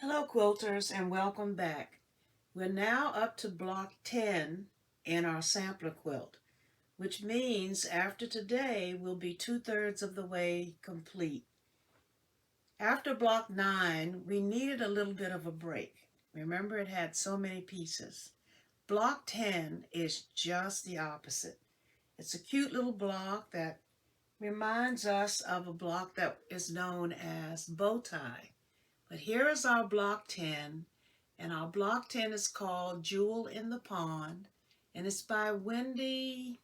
Hello quilters and welcome back. We're now up to block 10 in our sampler quilt, which means after today we'll be 2/3 of the way complete. After block 9 we needed a little bit of a break. Remember, it had so many pieces. Block 10 is just the opposite. It's a cute little block that reminds us of a block that is known as bow tie. But here is our block 10, and our block 10 is called Jewel in the Pond, and it's by Wendy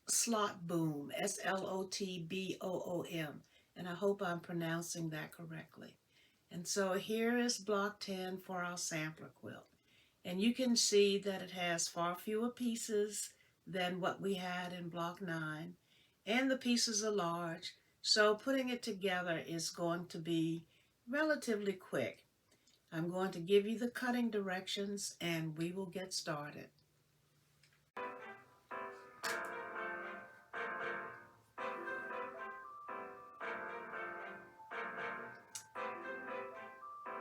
Slotboom, Slotboom, and I hope I'm pronouncing that correctly. And so here is block 10 for our sampler quilt. And you can see that it has far fewer pieces than what we had in block 9, and the pieces are large, so putting it together is going to be relatively quick. I'm going to give you the cutting directions and we will get started.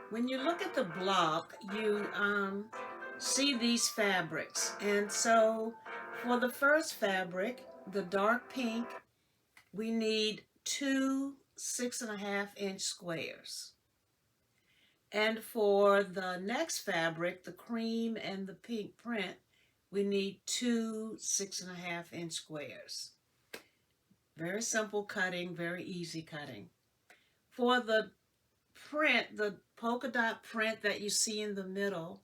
When you look at the block, you see these fabrics. And so for the first fabric, the dark pink, we need two 6.5-inch squares. And for the next fabric, the cream and the pink print, we need two 6.5-inch squares. Very simple cutting, very easy cutting. For the print, the polka dot print that you see in the middle,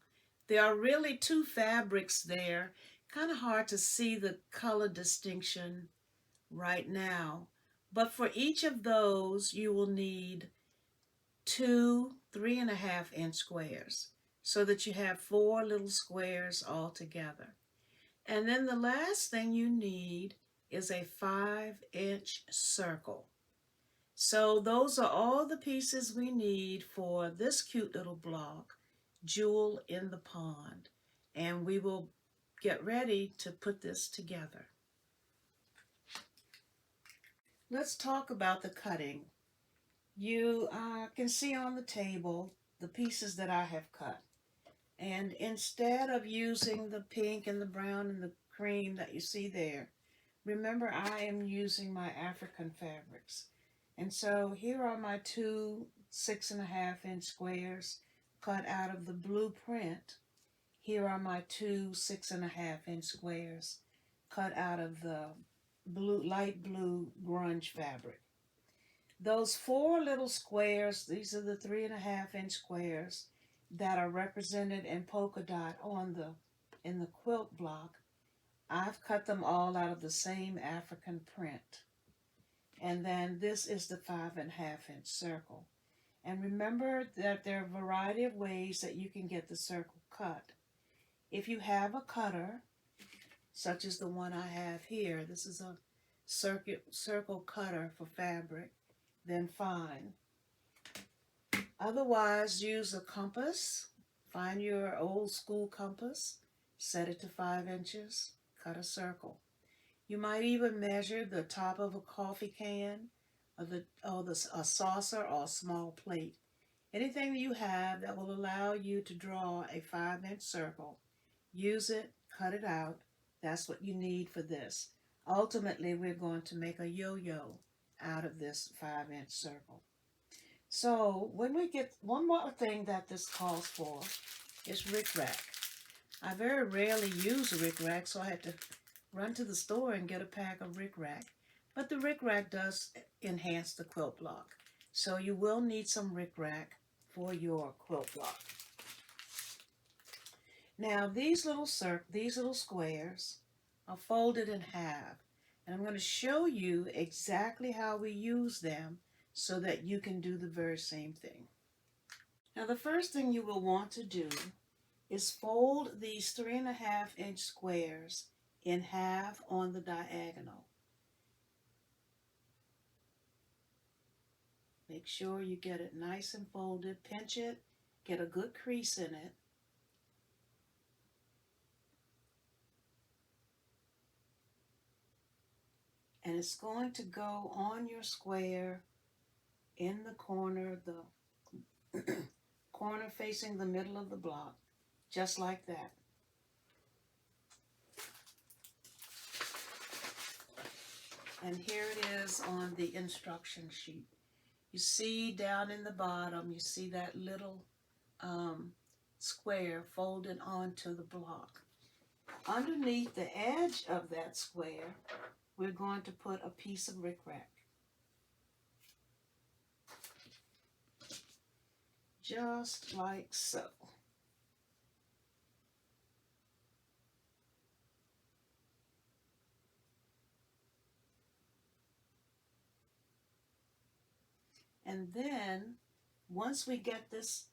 there are really two fabrics there. Kind of hard to see the color distinction right now. But for each of those, you will need two 3.5-inch squares so that you have four little squares all together. And then the last thing you need is a 5-inch circle. So those are all the pieces we need for this cute little block, Jewel in the Pond. And we will get ready to put this together. Let's talk about the cutting. You can see on the table the pieces that I have cut. And instead of using the pink and the brown and the cream that you see there, remember I am using my African fabrics. And so here are my two 6.5-inch squares cut out of the blueprint. Here are my two 6.5-inch squares cut out of the light blue grunge fabric. Those four little squares, these are the 3.5-inch squares that are represented in polka dot in the quilt block. I've cut them all out of the same African print. And then this is the 5.5-inch circle. And remember that there are a variety of ways that you can get the circle cut. If you have a cutter, such as the one I have here, this is a circle cutter for fabric, then fine. Otherwise, use a compass. Find your old school compass, set it to 5 inches, cut a circle. You might even measure the top of a coffee can, a saucer, or a small plate. Anything that you have that will allow you to draw a 5-inch circle, use it, cut it out. That's what you need for this. Ultimately, we're going to make a yo-yo out of this 5-inch circle. So when we get, one more thing that this calls for is rickrack. I very rarely use rickrack, so I had to run to the store and get a pack of rickrack. But the rickrack does enhance the quilt block. So you will need some rickrack for your quilt block. Now these little squares are folded in half. And I'm going to show you exactly how we use them so that you can do the very same thing. Now the first thing you will want to do is fold these 3.5-inch squares in half on the diagonal. Make sure you get it nice and folded, pinch it, get a good crease in it. And it's going to go on your square in the corner, corner facing the middle of the block, just like that. And here it is on the instruction sheet. You see down in the bottom, you see that little square folded onto the block. Underneath the edge of that square, we're going to put a piece of rickrack. Just like so. And then, once we get this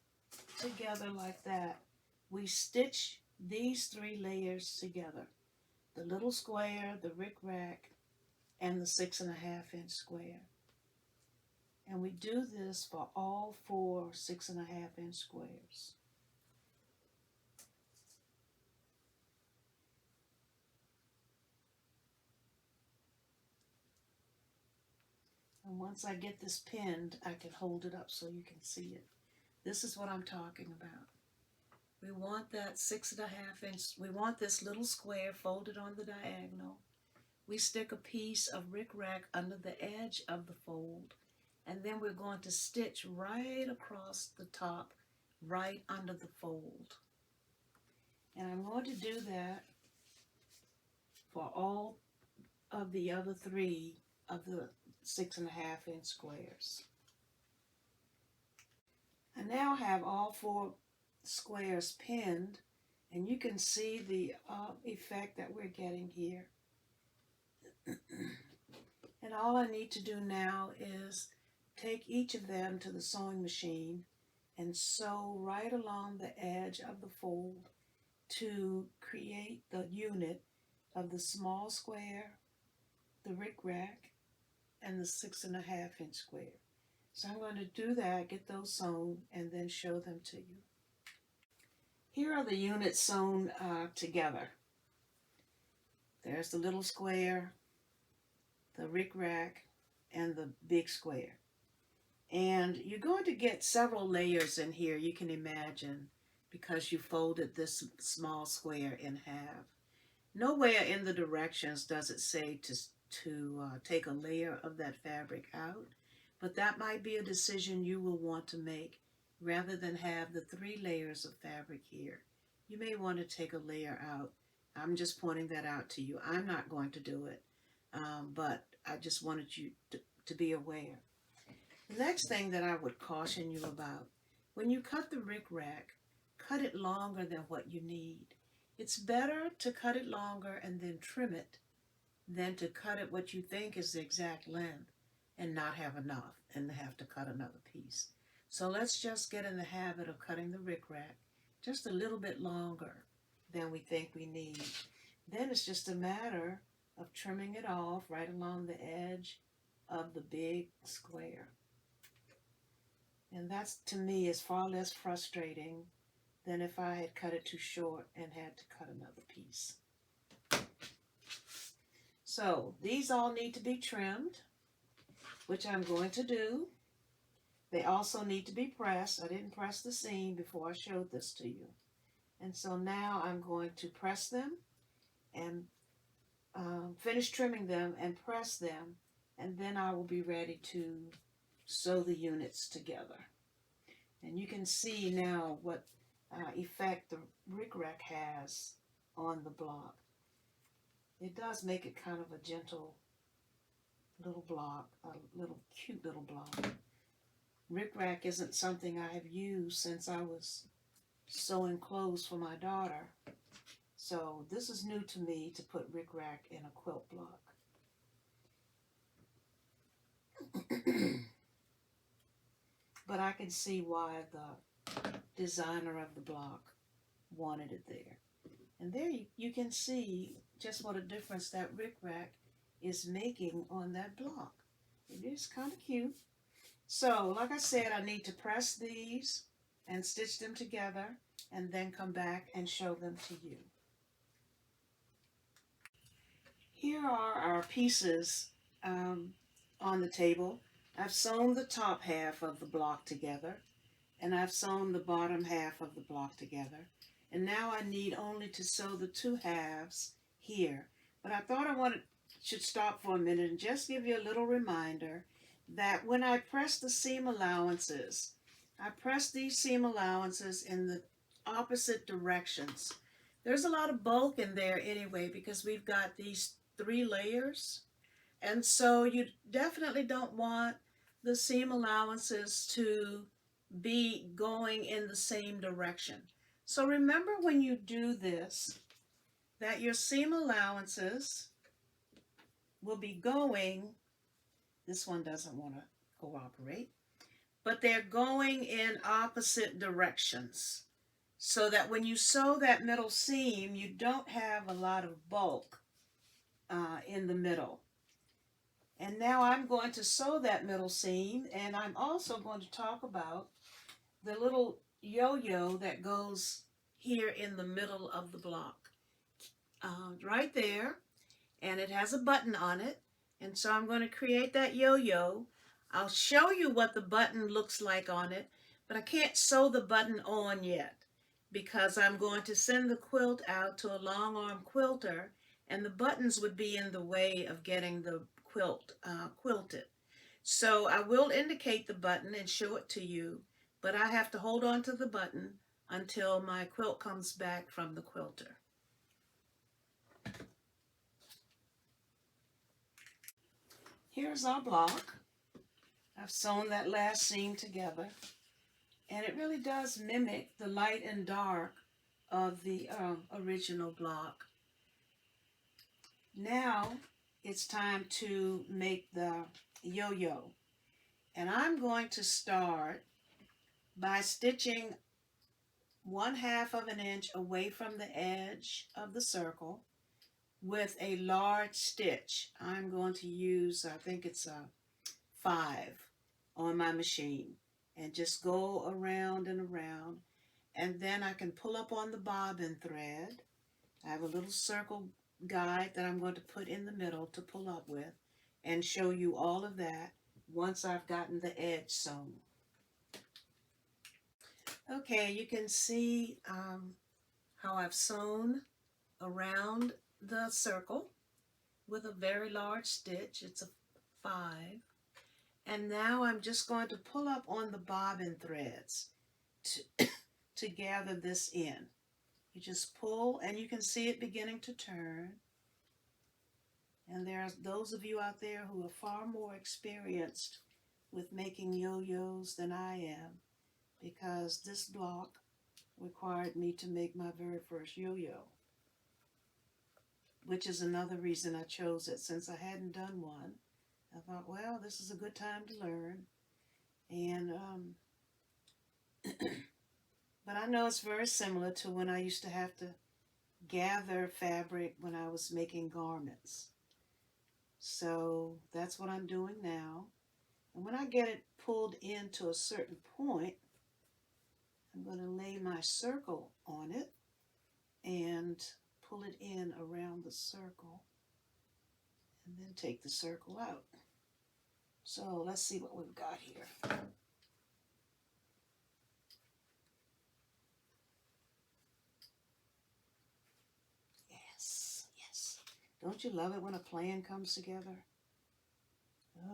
together like that, we stitch these 3 layers together. The little square, the rickrack, and the 6.5-inch square. And we do this for all 4 6.5-inch squares. And once I get this pinned, I can hold it up so you can see it. This is what I'm talking about. We want that 6.5-inch, we want this little square folded on the diagonal. We stick a piece of rickrack under the edge of the fold, and then we're going to stitch right across the top, right under the fold. And I'm going to do that for all of the other 3 of the 6.5-inch squares. I now have all 4 squares pinned, and you can see the effect that we're getting here. And all I need to do now is take each of them to the sewing machine and sew right along the edge of the fold to create the unit of the small square, the rickrack, and the 6.5-inch square. So I'm going to do that, get those sewn, and then show them to you. Here are the units sewn together. There's the little square, the rickrack, and the big square. And you're going to get several layers in here, you can imagine, because you folded this small square in half. Nowhere in the directions does it say to take a layer of that fabric out, but that might be a decision you will want to make. Rather than have the 3 layers of fabric here, you may want to take a layer out. I'm just pointing that out to you. I'm not going to do it, but I just wanted you to be aware. The next thing that I would caution you about, when you cut the rickrack, cut it longer than what you need. It's better to cut it longer and then trim it than to cut it what you think is the exact length and not have enough and have to cut another piece. So let's just get in the habit of cutting the rickrack just a little bit longer than we think we need. Then it's just a matter of trimming it off right along the edge of the big square. And that's, to me, is far less frustrating than if I had cut it too short and had to cut another piece. So these all need to be trimmed, which I'm going to do. They also need to be pressed. I didn't press the seam before I showed this to you. And so now I'm going to press them and finish trimming them and press them, and then I will be ready to sew the units together. And you can see now what effect the rickrack has on the block. It does make it kind of a gentle little block, a little cute little block. Rickrack isn't something I have used since I was sewing clothes for my daughter. So this is new to me, to put rickrack in a quilt block. But I can see why the designer of the block wanted it there. And there you can see just what a difference that rickrack is making on that block. It is kind of cute. So, like I said, I need to press these and stitch them together and then come back and show them to you. Here are our pieces on the table. I've sewn the top half of the block together, and I've sewn the bottom half of the block together. And now I need only to sew the two halves here. But I thought should stop for a minute and just give you a little reminder that when I press the seam allowances, I press these seam allowances in the opposite directions. There's a lot of bulk in there anyway because we've got these 3 layers. And so you definitely don't want the seam allowances to be going in the same direction. So remember when you do this, that your seam allowances will be going, this one doesn't want to cooperate, but they're going in opposite directions so that when you sew that middle seam, you don't have a lot of bulk in the middle. And now I'm going to sew that middle seam, and I'm also going to talk about the little yo-yo that goes here in the middle of the block. Right there, and it has a button on it, and so I'm going to create that yo-yo. I'll show you what the button looks like on it, but I can't sew the button on yet because I'm going to send the quilt out to a long arm quilter, and the buttons would be in the way of getting the quilt quilted. So I will indicate the button and show it to you, but I have to hold on to the button until my quilt comes back from the quilter. Here's our block. I've sewn that last seam together, and it really does mimic the light and dark of the original block. Now it's time to make the yo-yo, and I'm going to start by stitching 1/2 of an inch away from the edge of the circle with a large stitch. I'm going to use, I think it's a 5 on my machine, and just go around and around, and then I can pull up on the bobbin thread. I have a little circle guide that I'm going to put in the middle to pull up with and show you all of that once I've gotten the edge sewn. Okay, you can see how I've sewn around the circle with a very large stitch. It's a 5. And now I'm just going to pull up on the bobbin threads to gather this in. You just pull, and you can see it beginning to turn. And there are those of you out there who are far more experienced with making yo-yos than I am, because this block required me to make my very first yo-yo, which is another reason I chose it. Since I hadn't done one, I thought, well, this is a good time to learn. And but I know it's very similar to when I used to have to gather fabric when I was making garments. So that's what I'm doing now. And when I get it pulled in to a certain point, I'm going to lay my circle on it and pull it in around the circle, and then take the circle out. So let's see what we've got here. Yes, yes. Don't you love it when a plan comes together?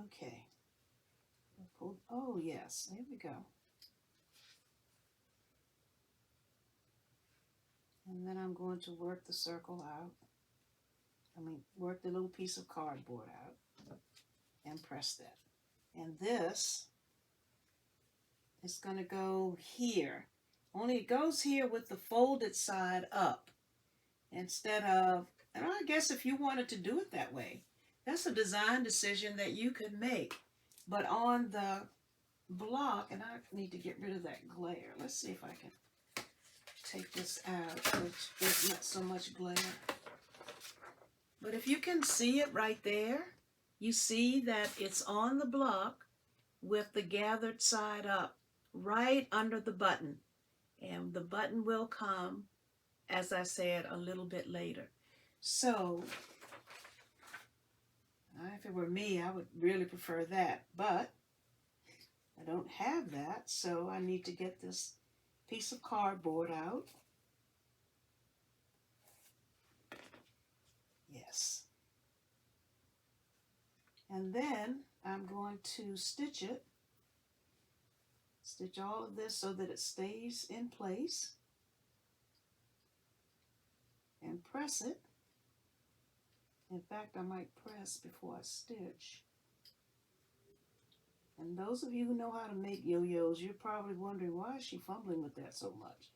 Okay. Oh yes, there we go. And then I'm going to work the circle out. Work the little piece of cardboard out and press that. And this is going to go here. Only it goes here with the folded side up instead of, and I guess if you wanted to do it that way, that's a design decision that you could make. But on the block, and I need to get rid of that glare. Let's see if I can take this out, which there's not so much glare. But if you can see it right there, you see that it's on the block with the gathered side up right under the button. And the button will come, as I said, a little bit later. So, if it were me, I would really prefer that. But I don't don't have that, so I need to get this piece of cardboard out. Yes. And then I'm going to stitch it. Stitch all of this so that it stays in place. And press it. In fact, I might press before I stitch. And those of you who know how to make yo-yos, you're probably wondering, why is she fumbling with that so much?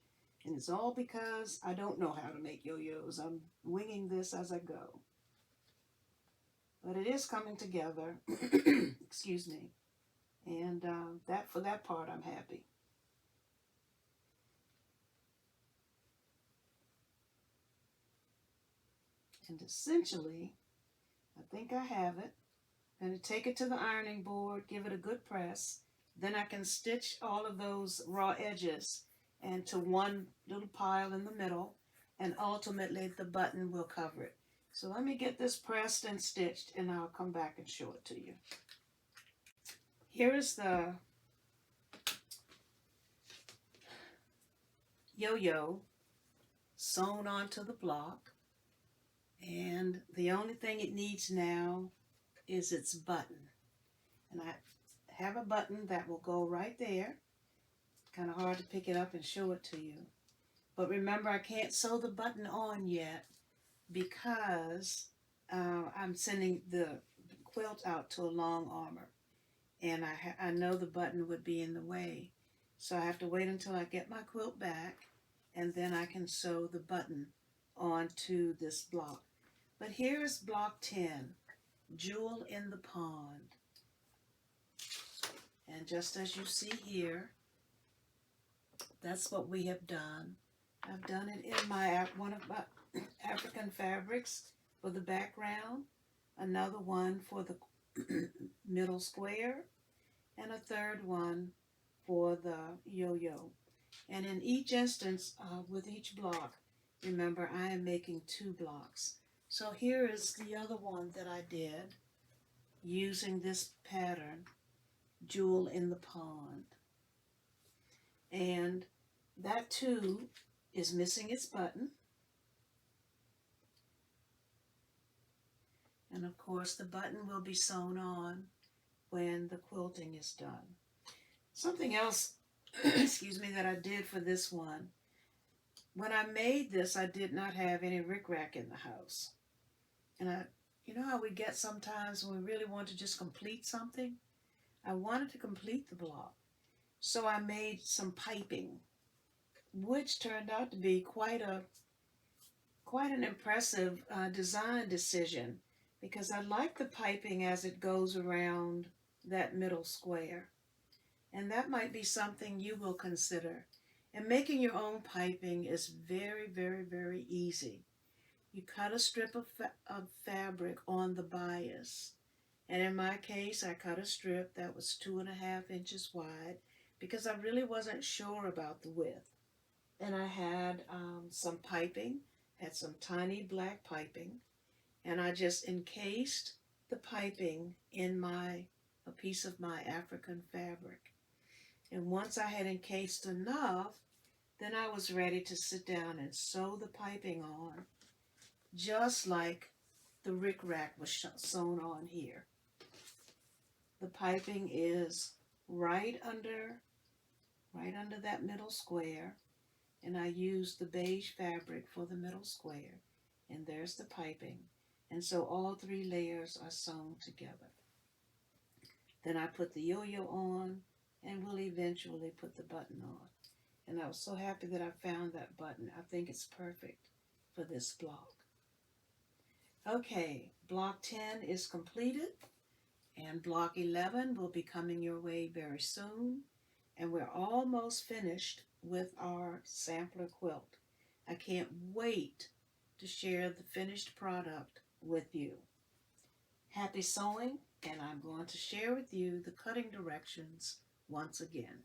And it's all because I don't know how to make yo-yos. I'm winging this as I go. But it is coming together. Excuse me. And for that part, I'm happy. And essentially, I think I have it. I'm going to take it to the ironing board, give it a good press. Then I can stitch all of those raw edges into one little pile in the middle, and ultimately the button will cover it. So let me get this pressed and stitched, and I'll come back and show it to you. Here is the yo-yo sewn onto the block, and the only thing it needs now is its button. And I have a button that will go right there. Kind of hard to pick it up and show it to you. But remember, I can't sew the button on yet because I'm sending the quilt out to a long armor. And I know the button would be in the way. So I have to wait until I get my quilt back, and then I can sew the button onto this block. But here is block 10, Jewel in the Pond. And just as you see here, that's what we have done. I've done it in one of my African fabrics for the background, another one for the middle square, and a third one for the yo-yo. And in each instance, with each block, remember, I am making 2 blocks. So here is the other one that I did using this pattern, Jewel in the Pond. And that too is missing its button. And of course the button will be sewn on when the quilting is done. Something else, excuse me, that I did for this one. When I made this, I did not have any rickrack in the house. And you know how we get sometimes when we really want to just complete something? I wanted to complete the block. So I made some piping, which turned out to be quite an impressive design decision, because I like the piping as it goes around that middle square. And that might be something you will consider. And making your own piping is very, very, very easy. You cut a strip of fabric on the bias. And in my case, I cut a strip that was 2.5 inches wide because I really wasn't sure about the width. And I had some piping, had some tiny black piping, and I just encased the piping in a piece of my African fabric. And once I had encased enough, then I was ready to sit down and sew the piping on, just like the rickrack was sewn on here. The piping is right under that middle square, and I used the beige fabric for the middle square, and there's the piping. And so all 3 layers are sewn together. Then I put the yo-yo on, and will eventually put the button on. And I was so happy that I found that button. I think it's perfect for this block. Okay, block 10 is completed, and block 11 will be coming your way very soon. And we're almost finished with our sampler quilt. I can't wait to share the finished product with you. Happy sewing, and I'm going to share with you the cutting directions once again.